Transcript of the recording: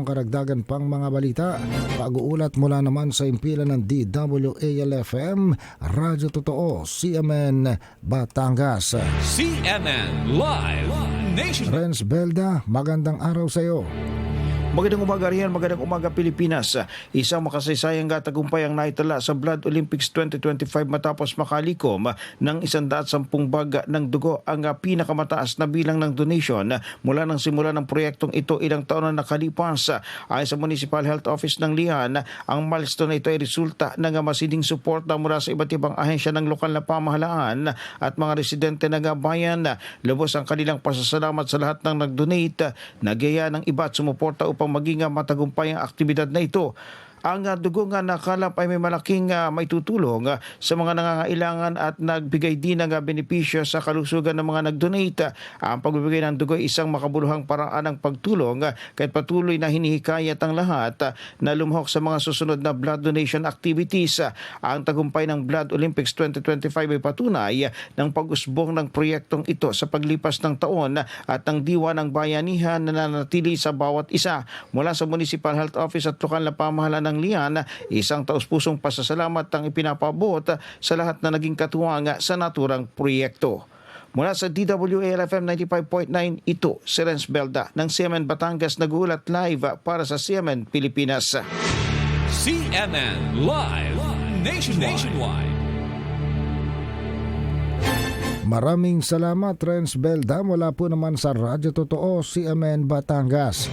karagdagan pang mga balita. Pag-uulat mula naman sa impilan ng DWAL-FM, Radyo Totoo, CMN Batangas. CNN Live Nation. Renz Belda, magandang araw sa iyo. Magandang umaga riyan, magandang umaga Pilipinas. Isang makasaysayang tagumpay ang naitala sa Blood Olympics 2025 matapos makalikom ng 110 bag ng dugo, ang pinakamataas na bilang ng donation mula nang simula ng proyektong ito ilang taon na nakalipas. Ayon sa Municipal Health Office ng Lian, ang milestone na ito ay resulta ng masiding suporta mula sa iba't ibang ahensya ng lokal na pamahalaan at mga residente ng bayan. Lubos ang kanilang pasasalamat sa lahat ng nag-donate, nagyaya ng iba at sumuporta upang maging matagumpay ang aktibidad na ito. Ang dugo nga nakalap ay may malaking maitutulong sa mga nangangailangan at nagbigay din ng benepisyo sa kalusugan ng mga nag-donate. Ang pagbibigay ng dugo ay isang makabuluhang paraan ng pagtulong kahit patuloy na hinihikayat ang lahat na lumahok sa mga susunod na blood donation activities. Ang tagumpay ng Blood Olympics 2025 ay patunay ng pag-usbong ng proyektong ito sa paglipas ng taon at ng diwa ng bayanihan na nanatili sa bawat isa. Mula sa Municipal Health Office at lokal na pamahalaan ng Lian, isang taus-pusong pasasalamat ang ipinapaabot sa lahat na naging katuwang sa naturang proyekto. Mula sa DWAL-FM 95.9, ito si Renz Belda ng CMN Batangas, nag-uulat live para sa CMN Pilipinas. CNN Live Nationwide. Maraming salamat, Renz Belda, mula po naman sa Radyo Totoo, CMN Batangas.